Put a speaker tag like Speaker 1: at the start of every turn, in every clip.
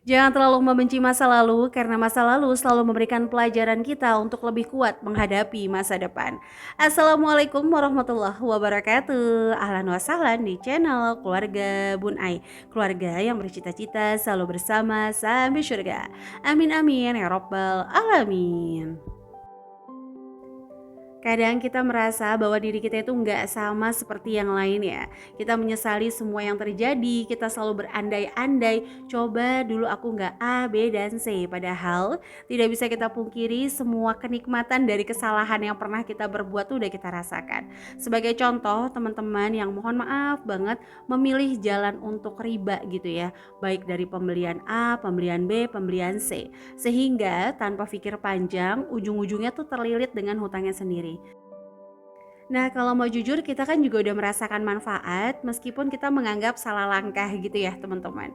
Speaker 1: Jangan terlalu membenci masa lalu karena masa lalu selalu memberikan pelajaran kita untuk lebih kuat menghadapi masa depan. Assalamualaikum warahmatullahi wabarakatuh. Ahlan wa sahlan di channel Keluarga Bun Ai. Keluarga yang bercita-cita selalu bersama sampai surga. Amin amin ya robbal alamin. Kadang kita merasa bahwa diri kita itu nggak sama seperti yang lain ya. Kita menyesali semua yang terjadi, kita selalu berandai-andai, coba dulu aku nggak A, B, dan C. Padahal tidak bisa kita pungkiri semua kenikmatan dari kesalahan yang pernah kita berbuat tuh udah kita rasakan. Sebagai contoh, teman-teman yang mohon maaf banget memilih jalan untuk riba gitu ya. Baik dari pembelian A, pembelian B, pembelian C. Sehingga tanpa pikir panjang, ujung-ujungnya tuh terlilit dengan hutangnya sendiri. Nah, kalau mau jujur kita kan juga udah merasakan manfaat meskipun kita menganggap salah langkah gitu ya, teman-teman.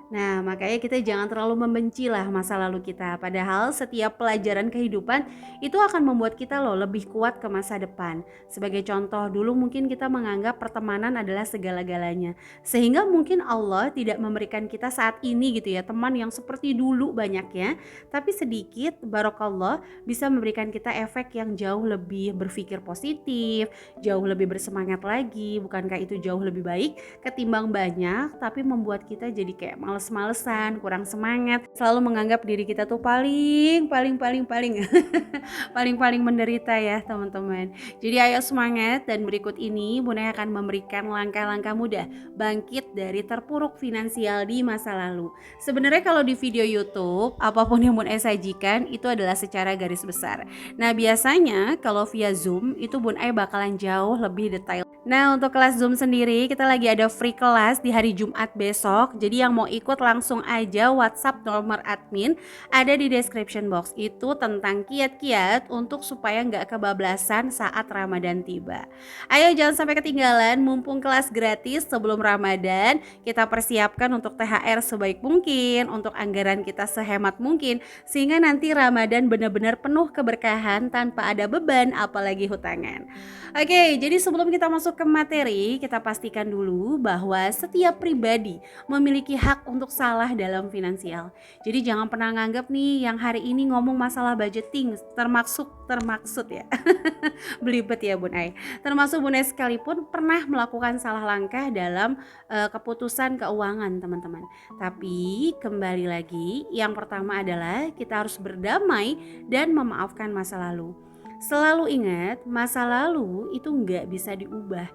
Speaker 1: Nah, makanya kita jangan terlalu membenci lah masa lalu kita. Padahal setiap pelajaran kehidupan itu akan membuat kita loh lebih kuat ke masa depan. Sebagai contoh, dulu mungkin kita menganggap pertemanan adalah segala-galanya. Sehingga mungkin Allah tidak memberikan kita saat ini gitu ya, teman yang seperti dulu banyaknya. Tapi sedikit, barokallah, bisa memberikan kita efek yang jauh lebih berpikir positif, jauh lebih bersemangat lagi. Bukankah itu jauh lebih baik ketimbang banyak tapi membuat kita jadi kayak males-malesan, kurang semangat, selalu menganggap diri kita tuh paling paling menderita ya teman-teman. Jadi ayo semangat, dan berikut ini Bunda akan memberikan langkah-langkah mudah bangkit dari terpuruk finansial di masa lalu. Sebenarnya kalau di video YouTube, apapun yang Bunda sajikan itu adalah secara garis besar. Nah biasanya kalau via Zoom itu Bunda bakalan jauh lebih detail. Nah untuk kelas Zoom sendiri kita lagi ada free kelas di hari Jumat besok. Jadi yang mau ikut langsung aja WhatsApp nomor admin ada di description box. Itu tentang kiat-kiat untuk supaya nggak kebablasan saat Ramadan tiba. Ayo jangan sampai ketinggalan, mumpung kelas gratis sebelum Ramadan. Kita persiapkan untuk THR sebaik mungkin, untuk anggaran kita sehemat mungkin, sehingga nanti Ramadan benar-benar penuh keberkahan tanpa ada beban apalagi hutangan. Oke, jadi sebelum kita masuk ke materi, kita pastikan dulu bahwa setiap pribadi memiliki hak untuk salah dalam finansial. Jadi jangan pernah nganggap nih yang hari ini ngomong masalah budgeting termaksud ya. Belibet ya Bun Ai. Termasuk Bun Ai sekalipun pernah melakukan salah langkah dalam keputusan keuangan teman-teman. Tapi kembali lagi, yang pertama adalah kita harus berdamai dan memaafkan masa lalu. Selalu ingat, masa lalu itu nggak bisa diubah.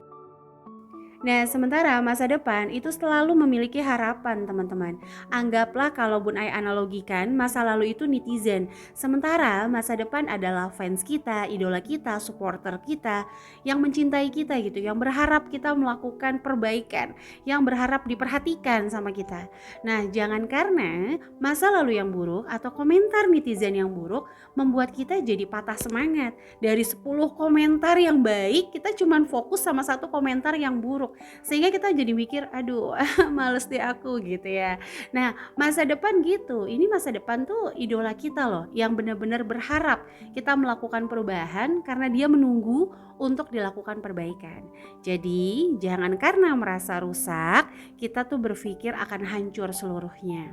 Speaker 1: Nah, sementara masa depan itu selalu memiliki harapan, teman-teman. Anggaplah kalau Bun Ai analogikan, masa lalu itu netizen. Sementara masa depan adalah fans kita, idola kita, supporter kita, yang mencintai kita gitu, yang berharap kita melakukan perbaikan, yang berharap diperhatikan sama kita. Nah, jangan karena masa lalu yang buruk atau komentar netizen yang buruk membuat kita jadi patah semangat. Dari 10 komentar yang baik, kita cuma fokus sama satu komentar yang buruk. Sehingga kita jadi mikir, aduh males deh aku gitu ya. Nah masa depan gitu, ini masa depan tuh idola kita loh, yang benar-benar berharap kita melakukan perubahan karena dia menunggu untuk dilakukan perbaikan. Jadi jangan karena merasa rusak kita tuh berpikir akan hancur seluruhnya.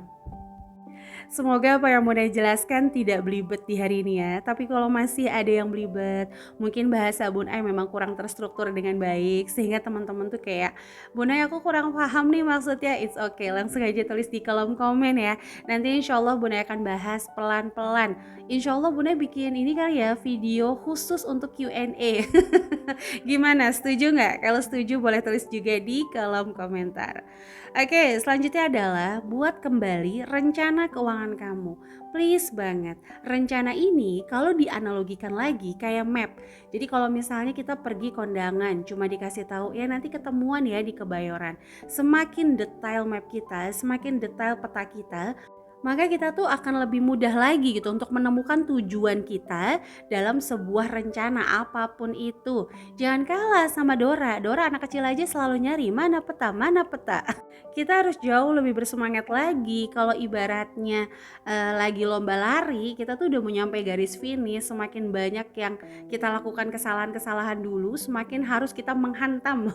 Speaker 1: Semoga apa yang Mona jelaskan tidak belibet di hari ini ya. Tapi kalau masih ada yang belibet, mungkin bahasa Bun Ai memang kurang terstruktur dengan baik, sehingga teman-teman tuh kayak, Bun Ai aku kurang paham nih maksudnya. It's okay, langsung aja tulis di kolom komen ya. Nanti insya Allah Bun Ai akan bahas pelan-pelan. Insya Allah Bun Ai bikin ini kali ya, video khusus untuk Q&A. Gimana, setuju nggak? Kalau setuju boleh tulis juga di kolom komentar. Oke, selanjutnya adalah buat kembali rencana keuangan kamu. Please banget, rencana ini kalau dianalogikan lagi kayak map. Jadi kalau misalnya kita pergi kondangan, cuma dikasih tahu ya nanti ketemuan ya di Kebayoran. Semakin detail map kita, semakin detail peta kita, maka kita tuh akan lebih mudah lagi gitu untuk menemukan tujuan kita dalam sebuah rencana apapun itu. Jangan kalah sama Dora. Dora anak kecil aja selalu nyari mana peta, mana peta. Kita harus jauh lebih bersemangat lagi. Kalau ibaratnya, lagi lomba lari, kita tuh udah mau nyampe garis finish, semakin banyak yang kita lakukan kesalahan-kesalahan dulu, semakin harus kita menghantam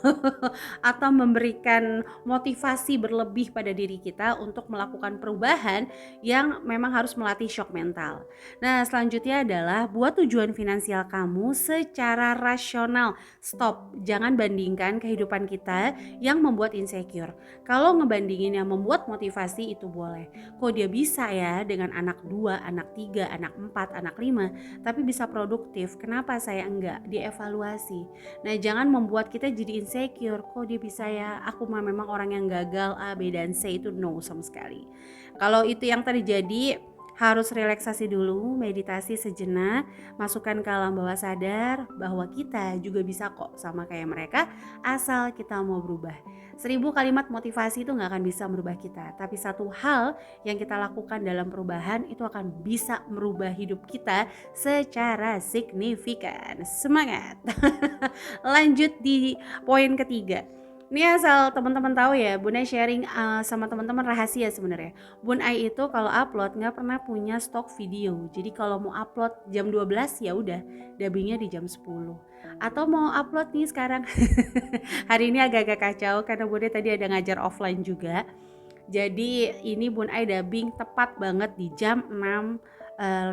Speaker 1: atau memberikan motivasi berlebih pada diri kita untuk melakukan perubahan yang memang harus melatih shock mental. Nah, selanjutnya adalah buat tujuan finansial kamu secara rasional. Stop, jangan bandingkan kehidupan kita yang membuat insecure. Kalau ngebandingin yang membuat motivasi itu boleh. Kok dia bisa ya dengan anak 2, anak 3, anak 4, anak 5, tapi bisa produktif. Kenapa saya enggak? Dievaluasi. Nah, jangan membuat kita jadi insecure. Kok dia bisa ya? Aku mah memang orang yang gagal A, B, dan C, itu no sama sekali. Kalau itu yang terjadi, harus relaksasi dulu, meditasi sejenak, masukkan ke alam bawah sadar bahwa kita juga bisa kok sama kayak mereka asal kita mau berubah. 1000 kalimat motivasi itu gak akan bisa merubah kita, tapi satu hal yang kita lakukan dalam perubahan itu akan bisa merubah hidup kita secara signifikan. Semangat! Lanjut di poin ketiga. Ini asal teman-teman tahu ya, Bun Ai sharing sama teman-teman rahasia sebenarnya. Bun Ai itu kalau upload nggak pernah punya stok video. Jadi kalau mau upload jam 12 ya udah, dubbingnya di jam 10. Atau mau upload nih sekarang. Hari ini agak-agak kacau karena Bun Ai tadi ada ngajar offline juga. Jadi ini Bun Ai dubbing tepat banget di jam 6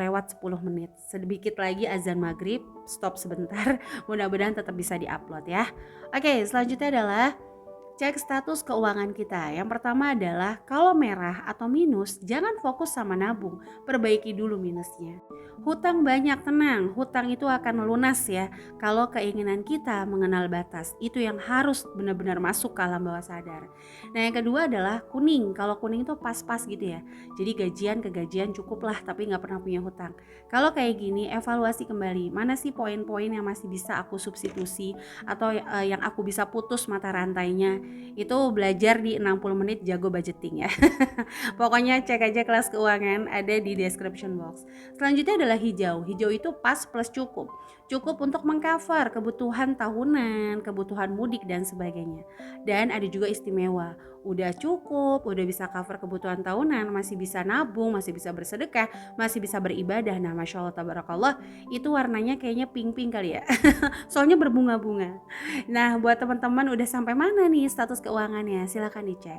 Speaker 1: lewat 10 menit. Sedikit lagi azan maghrib, stop sebentar. Mudah-mudahan tetap bisa diupload ya. Oke, selanjutnya adalah cek status keuangan kita. Yang pertama adalah kalau merah atau minus, jangan fokus sama nabung, perbaiki dulu minusnya. Hutang banyak, tenang, hutang itu akan lunas ya. Kalau keinginan kita mengenal batas, itu yang harus benar-benar masuk ke alam bawah sadar. Nah, yang kedua adalah kuning. Kalau kuning itu pas-pas gitu ya. Jadi gajian ke gajian cukup lah, tapi nggak pernah punya hutang. Kalau kayak gini, evaluasi kembali. Mana sih poin-poin yang masih bisa aku substitusi atau yang aku bisa putus mata rantainya. Itu belajar di 60 menit jago budgeting ya. Pokoknya cek aja kelas keuangan, ada di description box. Selanjutnya adalah hijau. Hijau itu pas plus cukup. Cukup untuk mengcover kebutuhan tahunan, kebutuhan mudik dan sebagainya. Dan ada juga istimewa. Udah cukup, udah bisa cover kebutuhan tahunan, masih bisa nabung, masih bisa bersedekah, masih bisa beribadah. Nah, Masya Allah tabarakallah, itu warnanya kayaknya pink-pink kali ya. Soalnya berbunga-bunga. Nah, buat teman-teman udah sampai mana nih status keuangannya? Silahkan dicek.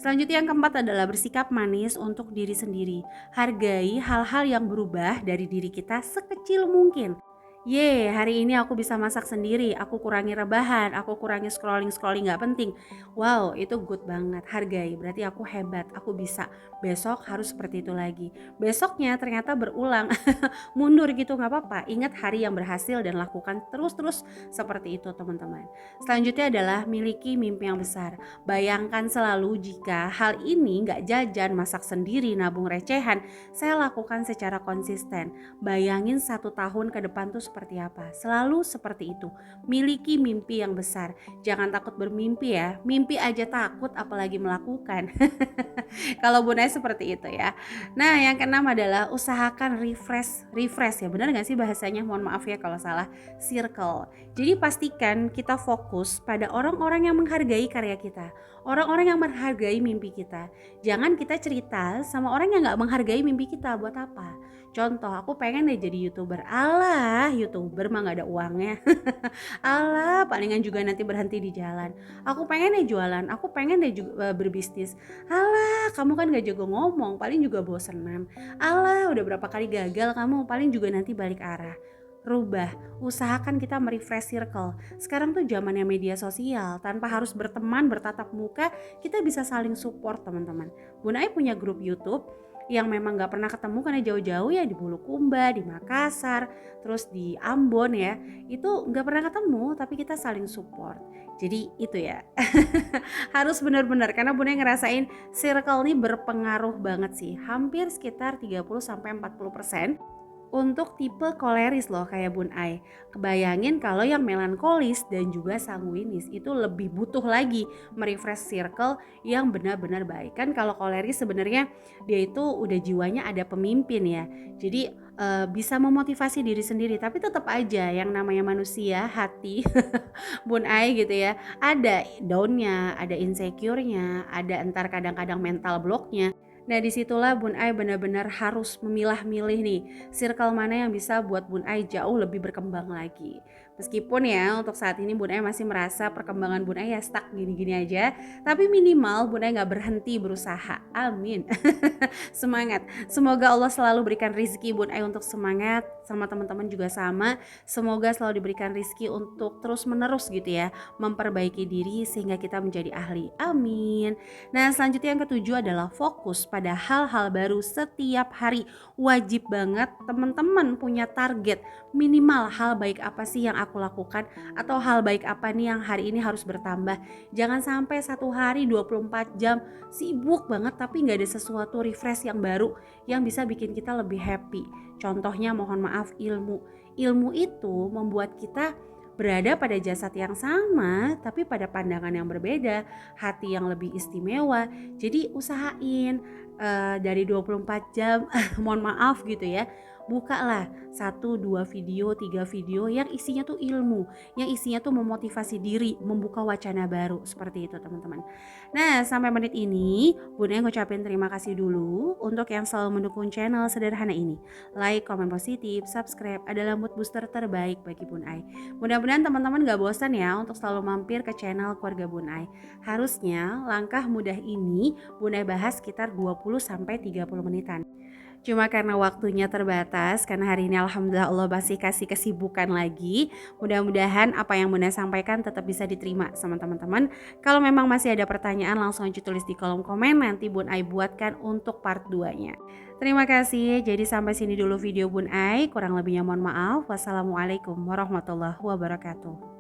Speaker 1: Selanjutnya yang keempat adalah bersikap manis untuk diri sendiri. Hargai hal-hal yang berubah dari diri kita sekecil mungkin. Hari ini aku bisa masak sendiri, aku kurangi rebahan, aku kurangi scrolling gak penting. Wow, itu good banget, hargai, berarti aku hebat, aku bisa. Besok harus seperti itu lagi. Besoknya ternyata berulang, mundur gitu gak apa-apa. Ingat hari yang berhasil dan lakukan terus-terus seperti itu teman-teman. Selanjutnya adalah miliki mimpi yang besar. Bayangkan selalu jika hal ini gak jajan, masak sendiri, nabung recehan, saya lakukan secara konsisten. Bayangin 1 tahun ke depan tuh seperti apa. Selalu seperti itu. Miliki mimpi yang besar. Jangan takut bermimpi ya. Mimpi aja takut apalagi melakukan. Kalau Bun Ai seperti itu ya. Nah, yang keenam adalah usahakan refresh ya. Benar gak sih bahasanya? Mohon maaf ya kalau salah. Circle. Jadi pastikan kita fokus pada orang-orang yang menghargai karya kita. Orang-orang yang menghargai mimpi kita. Jangan kita cerita sama orang yang gak menghargai mimpi kita. Buat apa? Contoh, aku pengen deh jadi YouTuber. Alah, YouTuber mah gak ada uangnya. Alah, palingan juga nanti berhenti di jalan. Aku pengen deh jualan, aku pengen deh juga berbisnis. Alah, kamu kan gak jago ngomong, paling juga bosenan. Alah, udah berapa kali gagal kamu, paling juga nanti balik arah. Rubah, usahakan kita merefresh circle. Sekarang tuh zamannya media sosial, tanpa harus berteman, bertatap muka, kita bisa saling support teman-teman. Bun Ai punya grup YouTube yang memang gak pernah ketemu karena jauh-jauh ya, di Bulukumba, di Makassar, terus di Ambon ya, itu gak pernah ketemu tapi kita saling support. Jadi itu ya. Harus benar-benar, karena Bun Ai ngerasain circle ini berpengaruh banget sih, hampir sekitar 30-40%. untuk tipe koleris loh kayak Bun Ai. Kebayangin kalau yang melankolis dan juga sanguinis itu lebih butuh lagi merefresh circle yang benar-benar baik. Kan kalau koleris sebenarnya dia itu udah jiwanya ada pemimpin ya. Jadi bisa memotivasi diri sendiri, tapi tetap aja yang namanya manusia hati Bun Ai gitu ya, ada down-nya, ada insecure-nya, ada entar kadang-kadang mental block-nya. Nah disitulah Bun Ai benar-benar harus memilah-milih nih circle mana yang bisa buat Bun Ai jauh lebih berkembang lagi. Meskipun ya untuk saat ini Bun Ai masih merasa perkembangan Bun Ai ya stuck gini-gini aja, tapi minimal Bun Ai gak berhenti berusaha. Amin. Semangat. Semoga Allah selalu berikan rezeki Bun Ai untuk semangat, sama teman-teman juga sama. Semoga selalu diberikan rezeki untuk terus menerus gitu ya, memperbaiki diri sehingga kita menjadi ahli. Amin. Nah selanjutnya yang ketujuh adalah fokus pada hal-hal baru setiap hari. Wajib banget teman-teman punya target minimal hal baik apa sih yang aku lakukan, atau hal baik apa nih yang hari ini harus bertambah. Jangan sampai satu hari 24 jam sibuk banget tapi gak ada sesuatu refresh yang baru yang bisa bikin kita lebih happy. Contohnya mohon maaf ilmu itu membuat kita berada pada jasad yang sama tapi pada pandangan yang berbeda, hati yang lebih istimewa. Jadi usahain dari 24 jam mohon maaf gitu ya, bukalah 1, 2 video, 3 video yang isinya tuh ilmu, yang isinya tuh memotivasi diri, membuka wacana baru, seperti itu teman-teman. Nah sampai menit ini Bun Ai ngucapin terima kasih dulu untuk yang selalu mendukung channel sederhana ini. Like, komen positif, subscribe adalah mood booster terbaik bagi Bun Ai. Mudah-mudahan teman-teman gak bosan ya untuk selalu mampir ke channel keluarga Bun Ai. Harusnya langkah mudah ini Bun Ai bahas sekitar 20-30 menitan. Cuma karena waktunya terbatas, karena hari ini alhamdulillah Allah masih kasih kesibukan lagi. Mudah-mudahan apa yang Bunda sampaikan tetap bisa diterima sama teman-teman. Kalau memang masih ada pertanyaan langsung aja tulis di kolom komen, nanti Bun Ai buatkan untuk part 2-nya. Terima kasih, jadi sampai sini dulu video Bun Ai. Kurang lebihnya mohon maaf. Wassalamualaikum warahmatullahi wabarakatuh.